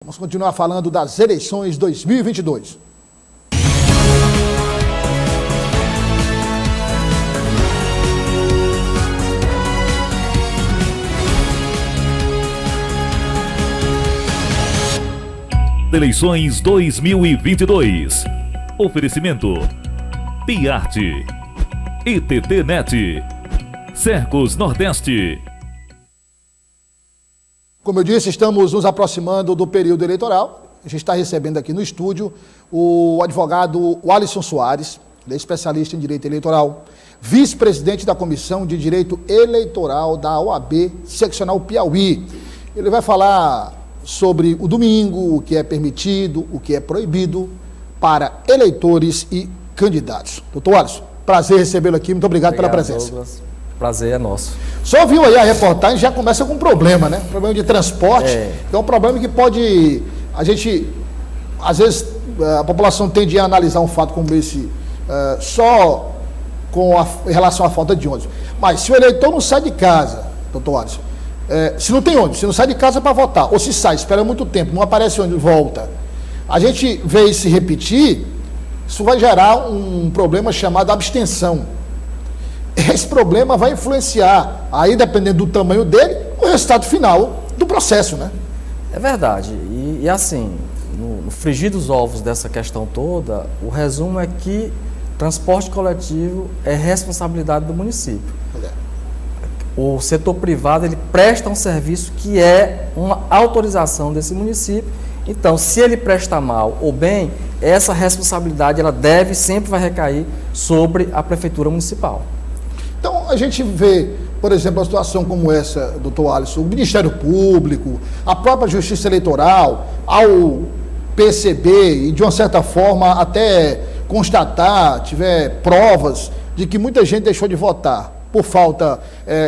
Vamos continuar falando das eleições 2022. Eleições 2022. Oferecimento: Piarte, ITT Net, Cercos Nordeste. Como eu disse, estamos nos aproximando do período eleitoral. A gente está recebendo aqui no estúdio o advogado Alisson Soares, ele é especialista em direito eleitoral, vice-presidente da Comissão de Direito Eleitoral da OAB Seccional Piauí. Ele vai falar sobre o domingo, o que é permitido, o que é proibido para eleitores e candidatos. Doutor Alisson, prazer recebê-lo aqui, muito obrigado pela presença. Douglas. Prazer é nosso. Só viu aí a reportagem, já começa com um problema, né? Problema de transporte, que é um problema que pode, a gente, às vezes, a população tende a analisar um fato como esse só em relação à falta de ônibus. Mas se o eleitor não sai de casa, doutor Alisson, se não tem ônibus, se não sai de casa para votar, ou se sai, espera muito tempo, não aparece ônibus, volta, a gente vê isso se repetir, isso vai gerar um problema chamado abstenção. Esse problema vai influenciar, aí dependendo do tamanho dele, o resultado final do processo, né? É verdade. E assim, no frigir dos ovos dessa questão toda, o resumo é que transporte coletivo é responsabilidade do município. O setor privado, ele presta um serviço que é uma autorização desse município. Então, se ele presta mal ou bem, essa responsabilidade, ela sempre vai recair sobre a prefeitura municipal. Então, a gente vê, por exemplo, uma situação como essa, doutor Alisson, o Ministério Público, a própria Justiça Eleitoral, ao perceber e, de uma certa forma, até constatar, tiver provas de que muita gente deixou de votar por falta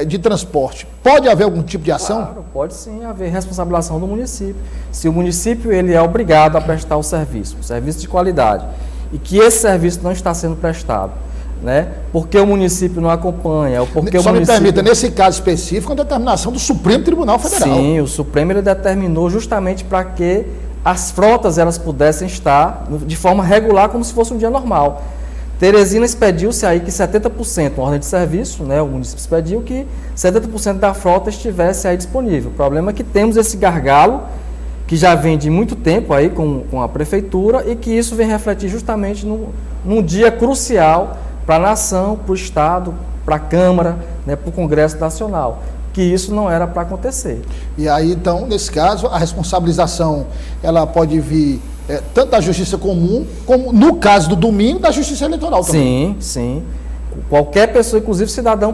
de transporte. Pode haver algum tipo de ação? Claro, pode sim haver responsabilização do município. Se o município ele é obrigado a prestar o serviço de qualidade, e que esse serviço não está sendo prestado, né? Porque o município não acompanha, ou porque Só me permita, nesse caso específico, a determinação do Supremo Tribunal Federal. Sim, o Supremo ele determinou justamente para que as frotas elas pudessem estar de forma regular, como se fosse um dia normal. Teresina expediu-se aí que 70%, uma ordem de serviço, né? O município expediu que 70% da frota estivesse aí disponível. O problema é que temos esse gargalo, que já vem de muito tempo aí com a prefeitura, e que isso vem refletir justamente num dia crucial para a nação, para o Estado, para a Câmara, né, para o Congresso Nacional, que isso não era para acontecer. E aí, então, nesse caso, a responsabilização, ela pode vir tanto da Justiça Comum, como, no caso do domingo, da Justiça Eleitoral também. Sim. Qualquer pessoa, inclusive cidadão,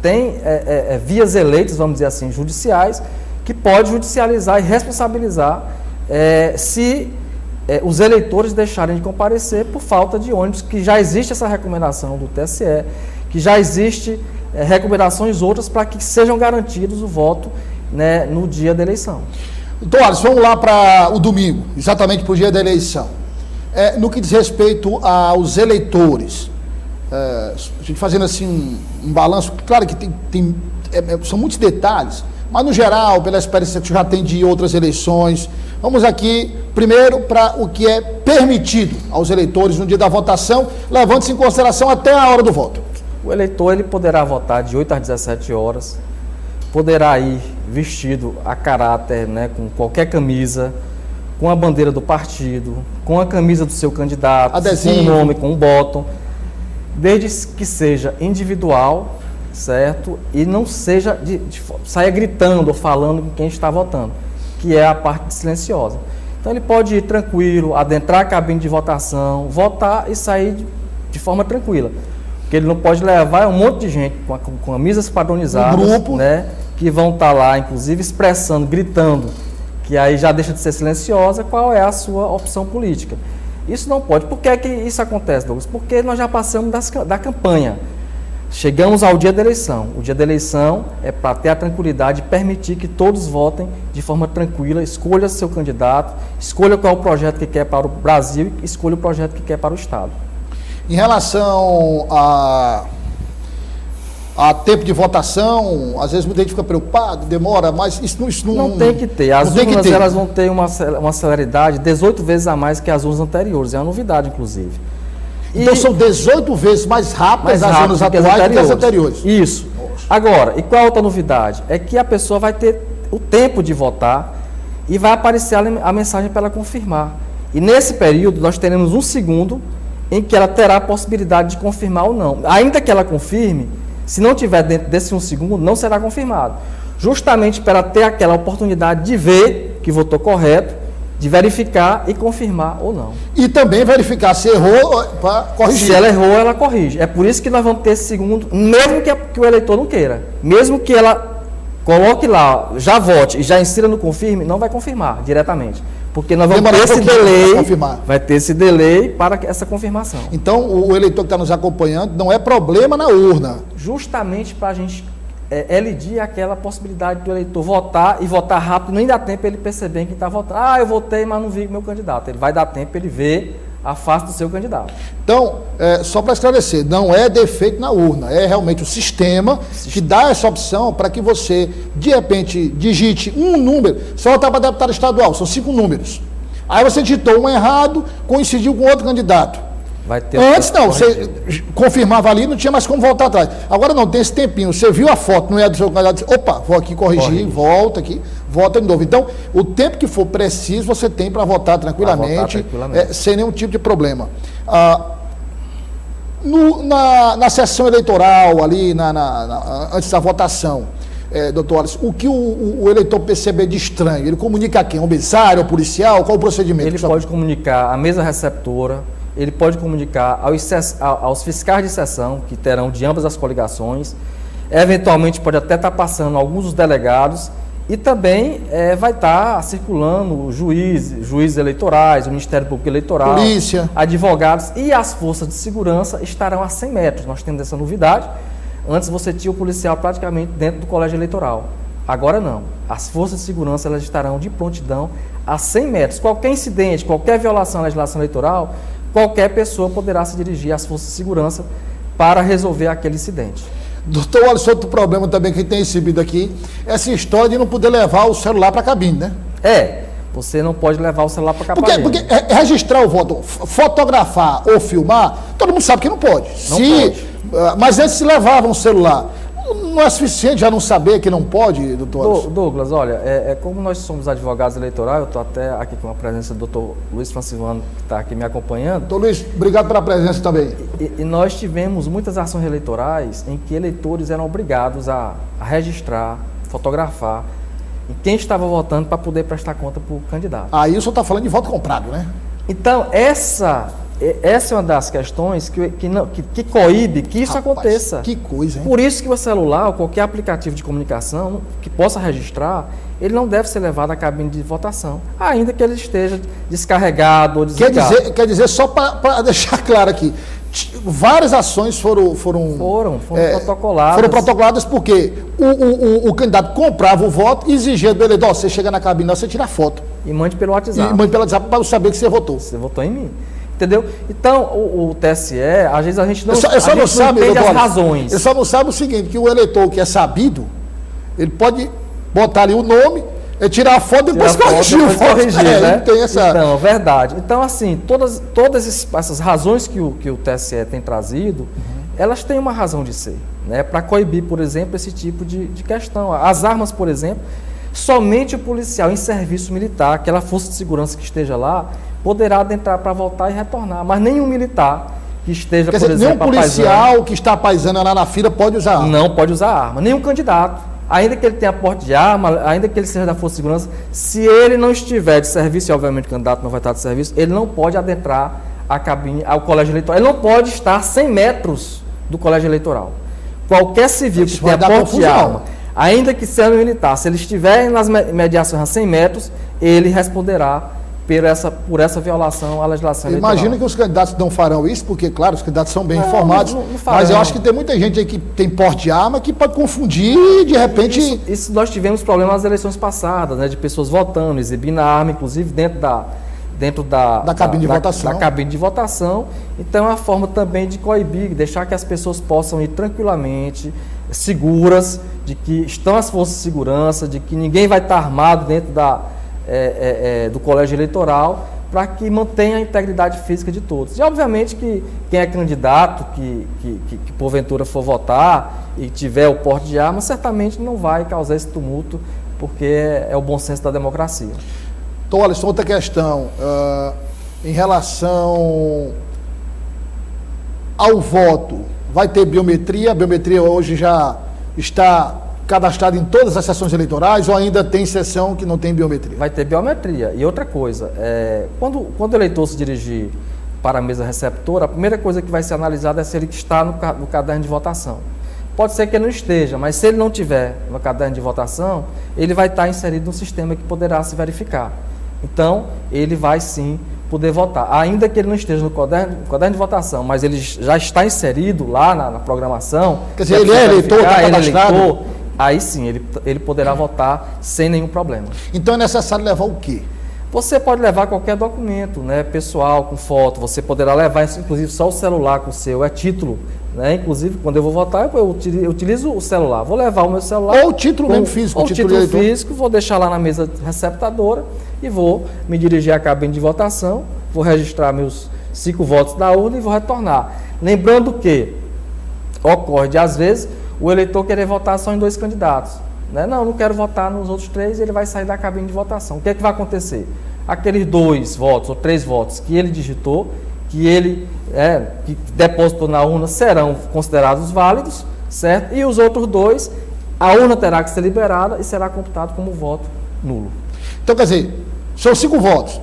tem vias eleitas, vamos dizer assim, judiciais, que pode judicializar e responsabilizar se os eleitores deixarem de comparecer por falta de ônibus, que já existe essa recomendação do TSE, que já existe recomendações outras para que sejam garantidos o voto, né, no dia da eleição. Doutor Alisson, vamos lá para o domingo, exatamente para o dia da eleição. No que diz respeito aos eleitores, a gente fazendo assim um balanço, claro que são muitos detalhes, mas no geral, pela experiência que já tem de outras eleições, vamos aqui primeiro para o que é permitido aos eleitores no dia da votação, levando-se em consideração até a hora do voto. O eleitor ele poderá votar de 8 às 17 horas, poderá ir vestido a caráter, né, com qualquer camisa, com a bandeira do partido, com a camisa do seu candidato, adesivo, com o nome, com o bottom, desde que seja individual, certo? E não seja saia gritando ou falando com quem está votando, que é a parte silenciosa. Então ele pode ir tranquilo, adentrar a cabine de votação, votar e sair de forma tranquila. O que ele não pode levar é um monte de gente com camisas padronizadas, um grupo, né, que vão estar lá, inclusive, expressando, gritando, que aí já deixa de ser silenciosa, qual é a sua opção política. Isso não pode. Por que é que isso acontece, Douglas? Porque nós já passamos da campanha. Chegamos ao dia da eleição. O dia da eleição é para ter a tranquilidade e permitir que todos votem de forma tranquila, escolha seu candidato, escolha qual é o projeto que quer para o Brasil e escolha o projeto que quer para o Estado. Em relação a tempo de votação, às vezes muita gente fica preocupada, demora, mas isso não tem que ter. As urnas, tem que ter. Elas vão ter uma celeridade 18 vezes a mais que as urnas anteriores, é uma novidade, inclusive. Então são 18 vezes mais rápidas as urnas atuais do que as anteriores. Isso. Agora, e qual a outra novidade? É que a pessoa vai ter o tempo de votar e vai aparecer a mensagem para ela confirmar. E nesse período nós teremos 1 segundo em que ela terá a possibilidade de confirmar ou não. Ainda que ela confirme, se não tiver dentro desse 1 segundo, não será confirmado. Justamente para ela ter aquela oportunidade de ver que votou correto, de verificar e confirmar ou não. E também verificar se errou para corrigir. Se ela errou, ela corrige. É por isso que nós vamos ter esse segundo, mesmo que o eleitor não queira. Mesmo que ela coloque lá, já vote e já insira no confirme, não vai confirmar diretamente. Porque nós vamos ter esse delay, vai ter esse delay para essa confirmação. Então, o eleitor que está nos acompanhando, não é problema na urna. Justamente para a gente elidir aquela possibilidade do eleitor votar e votar rápido, nem dá tempo ele perceber quem está votando. Ah, eu votei, mas não vi o meu candidato. Ele vai dar tempo ele ver a face do seu candidato. Então, só para esclarecer, não é defeito na urna, é realmente o sistema que dá essa opção para que você, de repente, digite um número. Você vai votar para deputado estadual, são 5 números. Aí você digitou um errado, coincidiu com outro candidato. Vai ter Antes não, você confirmava ali, não tinha mais como voltar atrás. Agora não, tem esse tempinho, você viu a foto, não é do seu candidato, opa, vou aqui corrigir, volta aqui, volta de novo. Então, o tempo que for preciso, você tem para votar tranquilamente, sem nenhum tipo de problema. Na sessão eleitoral, ali, antes da votação, doutor Wallace, o que o eleitor perceber de estranho, ele comunica a quem? Ao mesário, ao policial, qual o procedimento? Ele pode comunicar à mesa receptora, ele pode comunicar aos fiscais de sessão, que terão de ambas as coligações, eventualmente pode até estar passando alguns dos delegados, e também vai estar circulando juízes eleitorais, o Ministério Público Eleitoral, polícia, advogados, e as forças de segurança estarão a 100 metros. Nós temos essa novidade. Antes você tinha o policial praticamente dentro do colégio eleitoral. Agora não. As forças de segurança elas estarão de prontidão a 100 metros. Qualquer incidente, qualquer violação à legislação eleitoral, qualquer pessoa poderá se dirigir às forças de segurança para resolver aquele incidente. Doutor Wallace, outro problema também que tem recebido aqui, essa história de não poder levar o celular para a cabine, né? Você não pode levar o celular para a cabine. Porque registrar o voto, fotografar ou filmar, todo mundo sabe que não pode. Não pode. Mas antes se levavam o celular. Não é suficiente já não saber que não pode, doutor? Douglas, olha, como nós somos advogados eleitorais, eu estou até aqui com a presença do doutor Luiz Francivano, que está aqui me acompanhando. Doutor Luiz, obrigado pela presença também. E nós tivemos muitas ações eleitorais em que eleitores eram obrigados a registrar, fotografar quem estava votando para poder prestar conta para o candidato. Aí o senhor está falando de voto comprado, né? Então, essa é uma das questões que coíbe que isso aconteça. Que coisa, hein? Por isso que o celular ou qualquer aplicativo de comunicação que possa registrar, ele não deve ser levado à cabine de votação, ainda que ele esteja descarregado ou desligado. Quer dizer só para deixar claro aqui, várias ações foram protocoladas. Foram protocoladas porque o candidato comprava o voto e exigia do eleitor, você chega na cabine, você tira a foto. E mande pelo WhatsApp. Para eu saber que você votou. Você votou em mim. Entendeu? Então, o TSE, às vezes a gente não, não sabe entende as razões. Ele só não sabe o seguinte, que o eleitor que é sabido, ele pode botar ali o nome, tirar a foto e depois corrigir o voto. Né? Tem essa... Então, verdade. Então, assim, todas essas razões que o TSE tem trazido, elas têm uma razão de ser, né? Para coibir, por exemplo, esse tipo de questão. As armas, por exemplo, somente o policial em serviço militar, aquela força de segurança que esteja lá, poderá adentrar para voltar e retornar, mas nenhum militar que esteja, por exemplo, nenhum policial que está paisando lá na fila pode usar arma. Não pode usar arma, nenhum candidato, ainda que ele tenha porte de arma, ainda que ele seja da Força de Segurança, se ele não estiver de serviço, e obviamente o candidato não vai estar de serviço, ele não pode adentrar a cabine, ao colégio eleitoral, ele não pode estar 100 metros do colégio eleitoral. Qualquer civil que tenha porte de arma, ainda que seja militar, se ele estiver nas mediações a 100 metros, ele responderá por essa violação à legislação eleitoral. Imagina que os candidatos não farão isso, porque, claro, os candidatos são bem informados, mas eu acho que tem muita gente aí que tem porte de arma que pode confundir e, de repente... Isso nós tivemos problemas nas eleições passadas, né, de pessoas votando, exibindo a arma, inclusive dentro da cabine de votação. Então, é uma forma também de coibir, deixar que as pessoas possam ir tranquilamente, seguras, de que estão as forças de segurança, de que ninguém vai estar armado dentro do colégio eleitoral, para que mantenha a integridade física de todos. E, obviamente, que quem é candidato, que porventura for votar e tiver o porte de arma, certamente não vai causar esse tumulto, porque é o bom senso da democracia. Então, Alisson, outra questão, em relação ao voto, vai ter biometria? A biometria hoje já está cadastrada em todas as sessões eleitorais ou ainda tem sessão que não tem biometria? Vai ter biometria. E outra coisa, quando o eleitor se dirigir para a mesa receptora, a primeira coisa que vai ser analisada é se ele está no caderno de votação. Pode ser que ele não esteja, mas se ele não tiver no caderno de votação, ele vai estar inserido no sistema que poderá se verificar. Então, ele vai sim poder votar. Ainda que ele não esteja no caderno de votação, mas ele já está inserido lá na programação. Quer dizer, ele é eleitor, está cadastrado? Aí sim, ele poderá votar sem nenhum problema. Então é necessário levar o quê? Você pode levar qualquer documento, né, pessoal, com foto. Você poderá levar, inclusive, só o celular com o seu, é título. Né? Inclusive, quando eu vou votar, eu utilizo o celular. Vou levar o meu celular. Ou o título mesmo físico. Ou o título físico, vou deixar lá na mesa receptadora e vou me dirigir à cabine de votação, vou registrar meus 5 votos da urna e vou retornar. Lembrando que ocorre de, às vezes, o eleitor querer votar só em 2 candidatos. Né? Não quero votar nos outros 3, ele vai sair da cabine de votação. O que é que vai acontecer? Aqueles 2 votos ou 3 votos que ele digitou, que ele que depositou na urna, serão considerados válidos, certo? E os outros 2, a urna terá que ser liberada e será computado como voto nulo. Então, quer dizer, são 5 votos.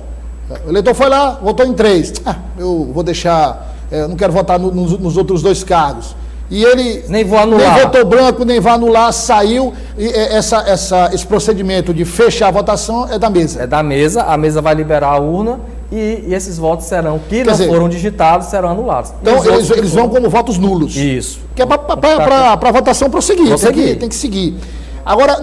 O eleitor foi lá, votou em 3. Eu vou deixar, não quero votar nos outros 2 cargos. E ele nem votou branco, nem vai anular, saiu. E esse procedimento de fechar a votação é da mesa. É da mesa, a mesa vai liberar a urna e esses votos serão, que não foram digitados, serão anulados. Então eles vão como votos nulos. Isso. Que é para a votação prosseguir. Tem que seguir. Agora,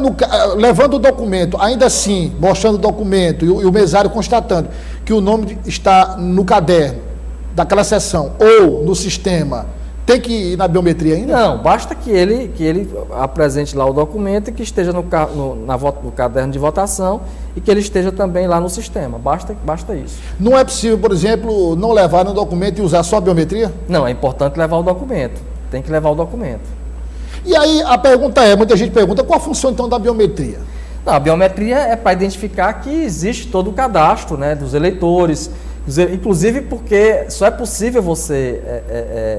levando o documento, ainda assim, mostrando o documento e o mesário constatando que o nome está no caderno daquela sessão ou no sistema, tem que ir na biometria ainda? Não, basta que ele apresente lá o documento e que esteja no caderno de votação e que ele esteja também lá no sistema. Basta isso. Não é possível, por exemplo, não levar no documento e usar só a biometria? Não, é importante levar o documento. Tem que levar o documento. E aí a pergunta muita gente pergunta, qual a função então da biometria? Não, a biometria é para identificar que existe todo o cadastro, né, dos eleitores, inclusive porque só é possível você,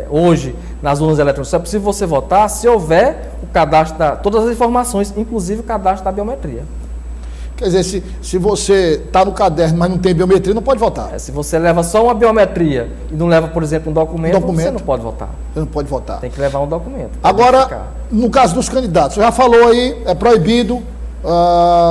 hoje, nas urnas eletrônicas, só é possível você votar se houver o cadastro, todas as informações, inclusive o cadastro da biometria. Quer dizer, se você está no caderno, mas não tem biometria, não pode votar. Se você leva só uma biometria e não leva, por exemplo, um documento, você não pode votar. Você não pode votar. Tem que levar um documento. Agora, no caso dos candidatos, você já falou aí, é proibido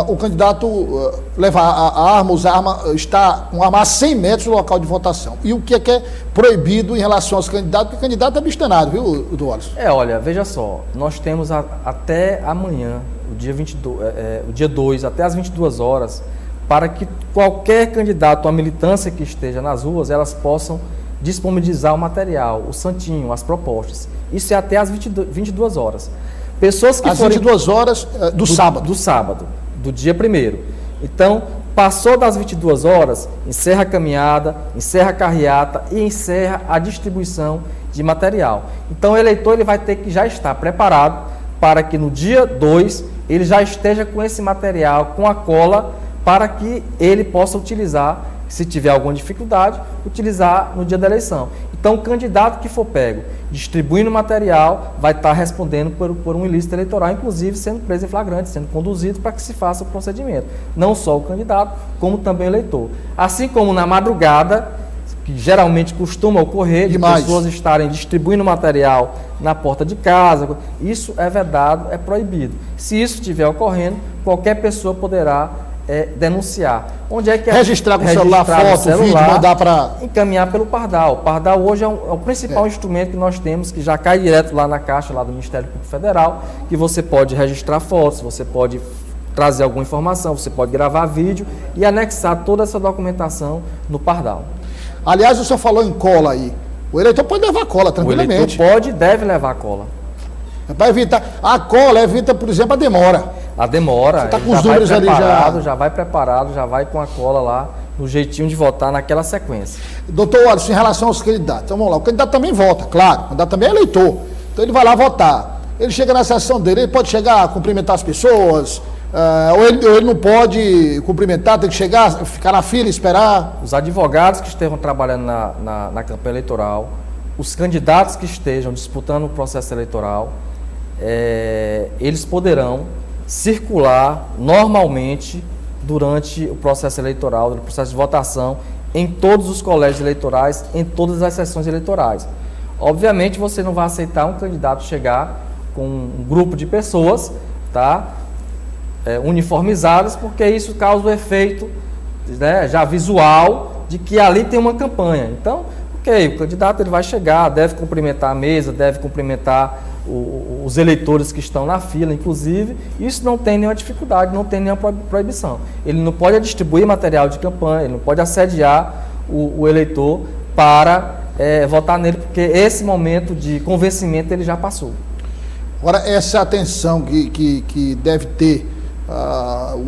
o candidato levar a arma, usar a arma, está com a arma a 100 metros do local de votação. E o que é proibido em relação aos candidatos? Porque o candidato é bistenado, viu, Eduardo? Olha, veja só, nós temos até amanhã, o dia 2, até às 22 horas, para que qualquer candidato, a militância que esteja nas ruas, elas possam disponibilizar o material, o santinho, as propostas. Isso é até às 22 horas. Pessoas que às 22 horas do sábado. Do sábado, do dia 1º. Então, passou das 22 horas, encerra a caminhada, encerra a carreata e encerra a distribuição de material. Então, o eleitor ele vai ter que já estar preparado para que no dia 2 ele já esteja com esse material, com a cola, para que ele possa utilizar, se tiver alguma dificuldade, utilizar no dia da eleição. Então, o candidato que for pego distribuindo material vai estar respondendo por um ilícito eleitoral, inclusive sendo preso em flagrante, sendo conduzido para que se faça o procedimento. Não só o candidato, como também o eleitor. Assim como na madrugada, que geralmente costuma ocorrer, de pessoas estarem distribuindo material na porta de casa, isso é vedado, é proibido. Se isso estiver ocorrendo, qualquer pessoa poderá denunciar. Onde é que registrar com o celular, foto, vídeo, mandar para... encaminhar pelo Pardal. O Pardal hoje é o principal instrumento que nós temos, que já cai direto lá na caixa lá do Ministério Público Federal, que você pode registrar fotos, você pode trazer alguma informação, você pode gravar vídeo e anexar toda essa documentação no Pardal. Aliás, o senhor falou em cola aí. O eleitor pode levar cola tranquilamente. O eleitor pode e deve levar cola. É para evitar. A cola evita, por exemplo, a demora. A demora. Você está com ele os números ali já. Já vai preparado, já vai com a cola lá, no jeitinho de votar naquela sequência. Doutor Alisson, em relação aos candidatos, então vamos lá, o candidato também vota, claro, o candidato também é eleitor, então ele vai lá votar. Ele chega na sessão dele, ele pode chegar a cumprimentar as pessoas, ou ele não pode cumprimentar, tem que chegar, ficar na fila, esperar. Os advogados que estejam trabalhando na campanha eleitoral, os candidatos que estejam disputando o processo eleitoral, eles poderão circular normalmente durante o processo eleitoral, no processo de votação, em todos os colégios eleitorais, em todas as sessões eleitorais. Obviamente, você não vai aceitar um candidato chegar com um grupo de pessoas, tá, uniformizadas, porque isso causa o efeito, né, já visual de que ali tem uma campanha. Então, ok, o candidato ele vai chegar, deve cumprimentar a mesa, deve cumprimentar os eleitores que estão na fila, inclusive, isso não tem nenhuma dificuldade, não tem nenhuma proibição. Ele não pode distribuir material de campanha, ele não pode assediar o eleitor para votar nele, porque esse momento de convencimento ele já passou. Agora, essa atenção que deve ter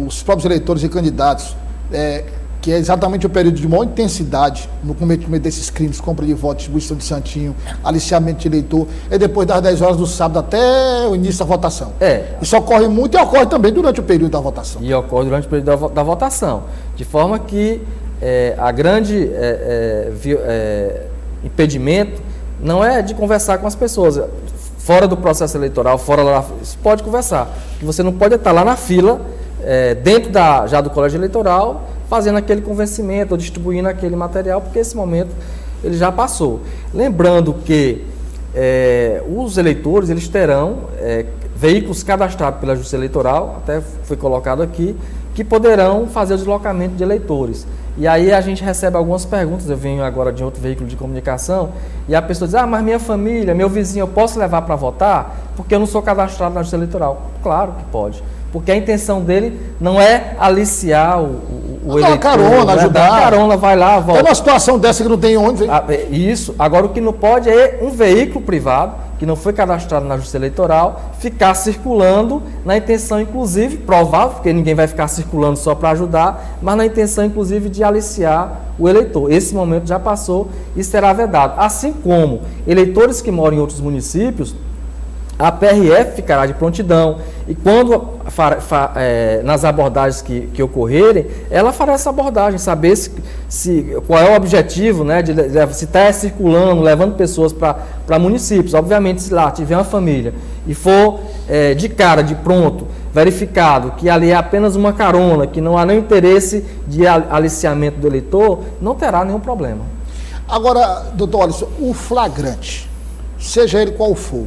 os próprios eleitores e candidatos, que é exatamente o período de maior intensidade no cometimento desses crimes, compra de voto, distribuição de santinho, aliciamento de eleitor, é depois das 10 horas do sábado até o início da votação. Isso ocorre muito e ocorre também durante o período da votação. E ocorre durante o período da votação, de forma que a grande impedimento não é de conversar com as pessoas. Fora do processo eleitoral, fora lá, você pode conversar. Porque você não pode estar lá na fila, dentro já do colégio eleitoral, fazendo aquele convencimento ou distribuindo aquele material, porque esse momento ele já passou. Lembrando que os eleitores eles terão veículos cadastrados pela Justiça Eleitoral, até foi colocado aqui, que poderão fazer o deslocamento de eleitores. E aí a gente recebe algumas perguntas, eu venho agora de outro veículo de comunicação, e a pessoa diz, mas minha família, meu vizinho, eu posso levar para votar? Porque eu não sou cadastrado na Justiça Eleitoral. Claro que pode. Porque a intenção dele não é aliciar o eleitor. Carona, ajudar. Carona, vai lá, volta. É uma situação dessa que não tem onde. Isso. Agora, o que não pode é um veículo privado, que não foi cadastrado na Justiça Eleitoral, ficar circulando na intenção, inclusive, provável, porque ninguém vai ficar circulando só para ajudar, mas na intenção, inclusive, de aliciar o eleitor. Esse momento já passou e será vedado. Assim como eleitores que moram em outros municípios, a PRF ficará de prontidão e quando nas abordagens que ocorrerem, ela fará essa abordagem, saber qual é o objetivo, né, se está circulando, levando pessoas para municípios. Obviamente, se lá tiver uma família e for de cara, de pronto, verificado que ali é apenas uma carona, que não há nenhum interesse de aliciamento do eleitor, não terá nenhum problema. Agora, doutor Alisson, o flagrante, seja ele qual for,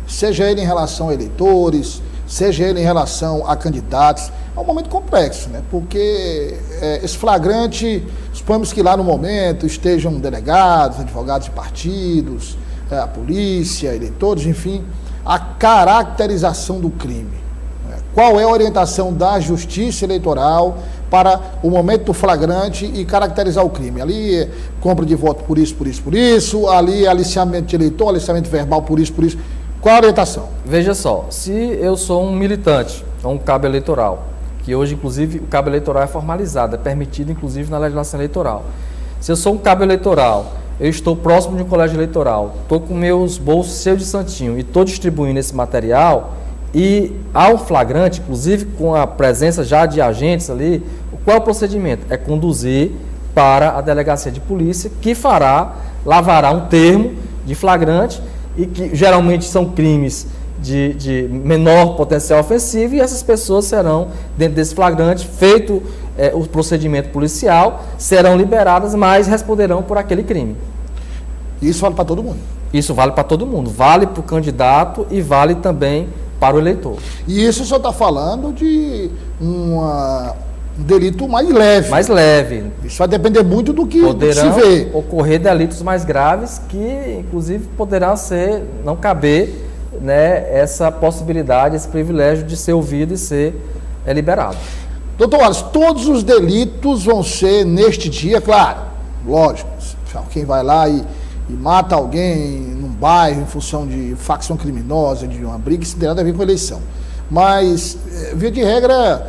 seja ele em relação a eleitores, seja ele em relação a candidatos, é um momento complexo, né? Porque esse flagrante, suponhamos que lá no momento estejam delegados, advogados de partidos, a polícia, eleitores, enfim, a caracterização do crime. Qual é a orientação da Justiça Eleitoral para o momento do flagrante e caracterizar o crime? Ali é compra de voto por isso, por isso, por isso, ali é aliciamento de eleitor, aliciamento verbal por isso, por isso. Qual a orientação? Veja só, se eu sou um militante, ou um cabo eleitoral, que hoje, inclusive, o cabo eleitoral é formalizado, é permitido, inclusive, na legislação eleitoral. Se eu sou um cabo eleitoral, eu estou próximo de um colégio eleitoral, estou com meus bolsos cheios de santinho e estou distribuindo esse material, e há um flagrante, inclusive com a presença já de agentes ali, qual é o procedimento? É conduzir para a delegacia de polícia, que lavará um termo de flagrante, e que geralmente são crimes de menor potencial ofensivo, e essas pessoas serão, dentro desse flagrante, feito o procedimento policial, serão liberadas, mas responderão por aquele crime. Isso vale para todo mundo? Isso vale para todo mundo, vale para o candidato e vale também para o eleitor. E isso o senhor está falando de um delito mais leve. Mais leve. Isso vai depender muito do que se vê. Poderão ocorrer delitos mais graves que, inclusive, poderão não caber, né, essa possibilidade, esse privilégio de ser ouvido e ser liberado. Doutor Alisson, todos os delitos vão ser neste dia, claro, lógico. Quem vai lá e mata alguém num bairro, em função de facção criminosa, de uma briga, isso não tem nada a ver com eleição. Mas, via de regra,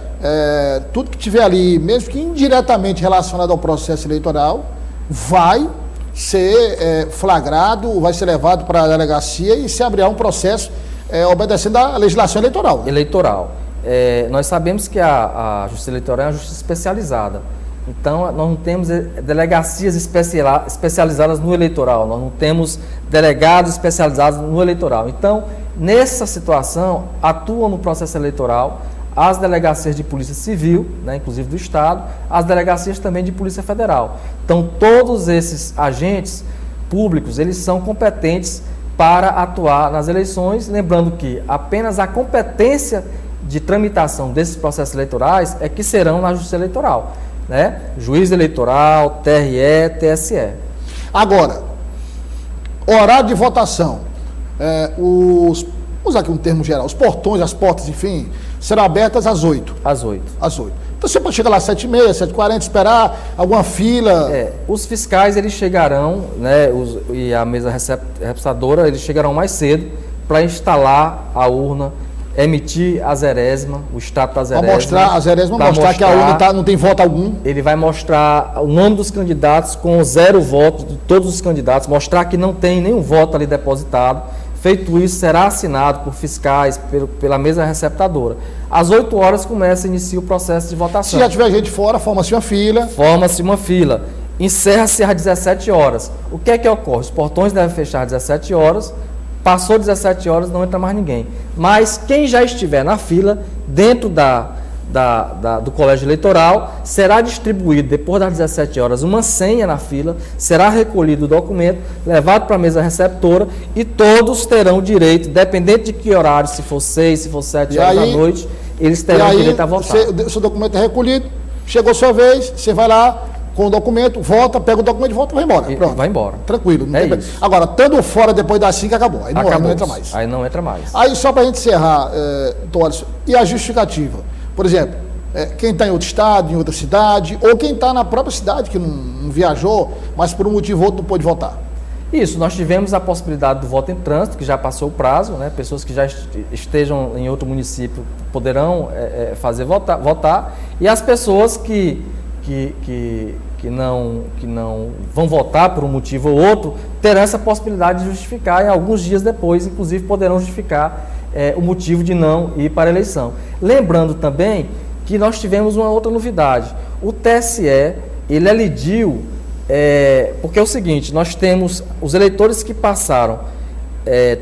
tudo que tiver ali, mesmo que indiretamente relacionado ao processo eleitoral, vai ser flagrado, vai ser levado para a delegacia e se abrirá um processo obedecendo à legislação eleitoral. Né? Eleitoral. Nós sabemos que a Justiça Eleitoral é uma justiça especializada. Então, nós não temos delegacias especializadas no eleitoral, nós não temos delegados especializados no eleitoral. Então, nessa situação, atuam no processo eleitoral as delegacias de Polícia Civil, né, inclusive do Estado, as delegacias também de Polícia Federal. Então, todos esses agentes públicos, eles são competentes para atuar nas eleições, lembrando que apenas a competência de tramitação desses processos eleitorais é que serão na Justiça Eleitoral. Né? Juiz eleitoral, TRE, TSE. Agora, horário de votação, vamos usar aqui um termo geral, os portões, as portas, enfim, serão abertas às 8. Às 8. Às 8. Então você pode chegar lá às 7h30, 7h40, esperar alguma fila. Os fiscais, eles chegarão, né, e a mesa receptadora, eles chegarão mais cedo para instalar a urna, emitir a zerésima, o status da zerésima. Para mostrar a zerésima, mostrar que a urna não tem voto algum. Ele vai mostrar o nome dos candidatos com 0 votos de todos os candidatos, mostrar que não tem nenhum voto ali depositado. Feito isso, será assinado por fiscais, pela mesa receptadora. Às 8 horas inicia o processo de votação. Se já tiver gente fora, forma-se uma fila. Forma-se uma fila. Encerra-se às 17 horas. O que é que ocorre? Os portões devem fechar às 17 horas. Passou 17 horas, não entra mais ninguém. Mas quem já estiver na fila, dentro do colégio eleitoral, será distribuído, depois das 17 horas, uma senha na fila, será recolhido o documento, levado para a mesa receptora e todos terão direito, independente de que horário, se for 6, se for 7 horas da noite, eles terão direito a votar. Seu documento é recolhido, chegou a sua vez, você vai lá com o documento, volta, pega o documento e volta e vai embora. Pronto. Vai embora. Tranquilo. Não tem isso. Agora, estando fora depois das 5, acabou. Aí não entra mais. Aí não entra mais. Aí, só para a gente encerrar, Alisson, e a justificativa? Por exemplo, quem está em outro estado, em outra cidade, ou quem está na própria cidade, que não viajou, mas por um motivo ou outro não pôde votar. Isso, nós tivemos a possibilidade do voto em trânsito, que já passou o prazo, né? Pessoas que já estejam em outro município poderão fazer votar, e as pessoas que não vão votar por um motivo ou outro, terão essa possibilidade de justificar, e alguns dias depois, inclusive, poderão justificar o motivo de não ir para a eleição. Lembrando também que nós tivemos uma outra novidade. O TSE, ele elidiu, porque é o seguinte, nós temos os eleitores que passaram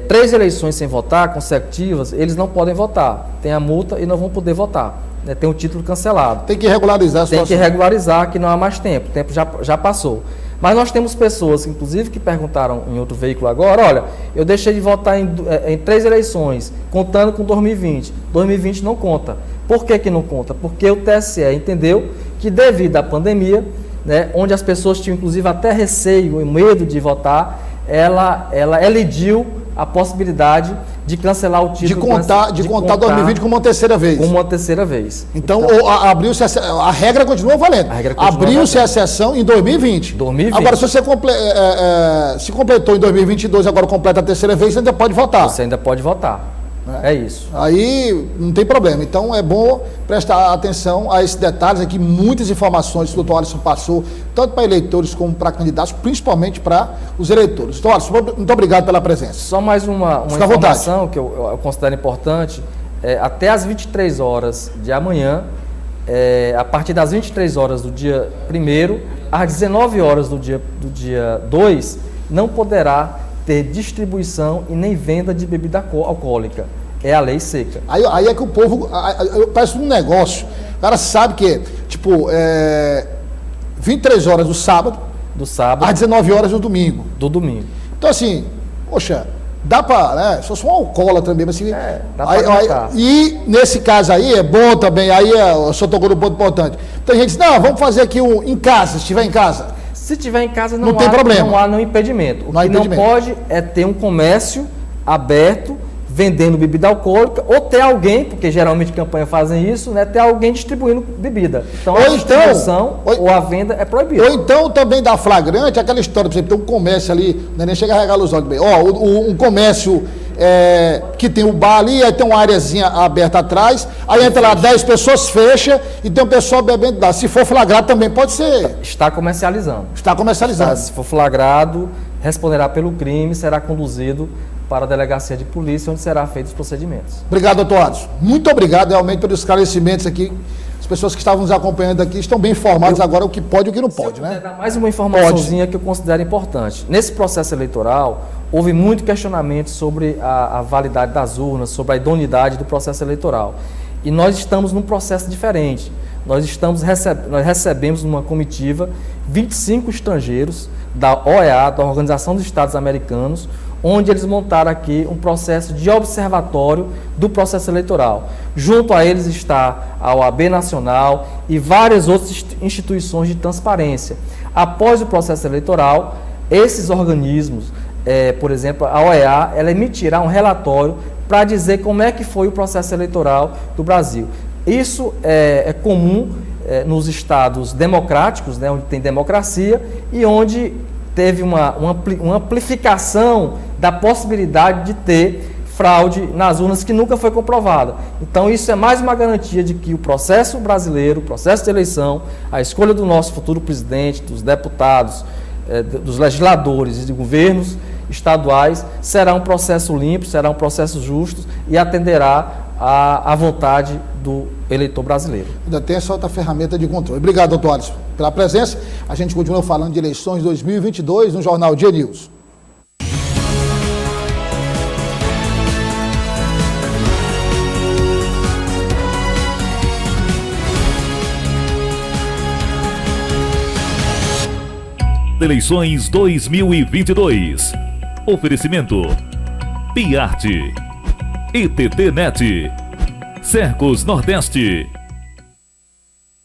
3 eleições sem votar, consecutivas, eles não podem votar. Tem a multa e não vão poder votar. Tem o título cancelado. Tem que regularizar a situação. Tem que regularizar, que não há mais tempo. O tempo já passou. Mas nós temos pessoas, inclusive, que perguntaram em outro veículo agora, olha, eu deixei de votar em 3 eleições, contando com 2020. 2020 não conta. Por que não conta? Porque o TSE entendeu que devido à pandemia, né, onde as pessoas tinham, inclusive, até receio e medo de votar, ela elidiu a possibilidade de cancelar o título. De contar 2020 como uma terceira vez. Como uma terceira vez. Então abriu-se a regra continua valendo. Abriu-se a exceção em 2020. Agora, se você se completou em 2022, agora completa a terceira vez, você ainda pode votar. Você ainda pode votar. É isso. Aí não tem problema. Então é bom prestar atenção a esses detalhes aqui, muitas informações que o doutor Alisson passou, tanto para eleitores como para candidatos, principalmente para os eleitores. Doutor Alisson, muito obrigado pela presença. Só mais uma informação que eu considero importante. Até às 23 horas de amanhã, a partir das 23 horas do dia 1º, às 19 horas do dia 2, não poderá ter distribuição e nem venda de bebida alcoólica. É a lei seca. Aí é que o povo... parece um negócio. O cara sabe que, 23 horas do sábado, às 19 horas do domingo. Então, assim, poxa, dá para... Né, se fosse um alcoólatra também, mas assim... dá para e, nesse caso aí, é bom também, aí o senhor tocou no ponto importante. Então, a gente diz, não, vamos fazer aqui em casa, se estiver em casa. Se estiver em casa, não tem problema. Não há nenhum impedimento. O que não pode é ter um comércio aberto, vendendo bebida alcoólica, ou ter alguém, porque geralmente campanhas fazem isso, né, ter alguém distribuindo bebida. Então a distribuição ou a venda é proibida. Ou então também dá flagrante aquela história, por exemplo, tem um comércio ali, não é nem chega a regalar os olhos bem. Um comércio que tem o bar ali, aí tem uma areazinha aberta atrás, aí entra lá 10 pessoas, fecha e tem um pessoal bebendo lá. Se for flagrado também pode ser. Está comercializando. Está comercializando. Se for flagrado, responderá pelo crime, será conduzido para a delegacia de polícia, onde será feitos os procedimentos. Obrigado, doutor Adson. Muito obrigado realmente pelos esclarecimentos aqui. As pessoas que estavam nos acompanhando aqui estão bem informadas agora o que pode e o que não pode, né? Dar mais uma informaçãozinha que eu considero importante. Nesse processo eleitoral, houve muito questionamento sobre a validade das urnas, sobre a idoneidade do processo eleitoral. E nós estamos num processo diferente. Nós recebemos numa comitiva 25 estrangeiros da OEA, da Organização dos Estados Americanos, onde eles montaram aqui um processo de observatório do processo eleitoral. Junto a eles está a OAB Nacional e várias outras instituições de transparência. Após o processo eleitoral, esses organismos, por exemplo, a OEA, ela emitirá um relatório para dizer como é que foi o processo eleitoral do Brasil. Isso é comum nos estados democráticos, né, onde tem democracia e onde teve uma amplificação da possibilidade de ter fraude nas urnas que nunca foi comprovada. Então isso é mais uma garantia de que o processo brasileiro, o processo de eleição, a escolha do nosso futuro presidente, dos deputados, dos legisladores e de governos estaduais será um processo limpo, será um processo justo e atenderá à vontade do eleitor brasileiro. Ainda tem essa outra ferramenta de controle. Obrigado, doutor Alisson, pela presença. A gente continua falando de eleições 2022 no Jornal Dia News. Eleições 2022. Oferecimento Piarte, ETT Net, Cercos Nordeste.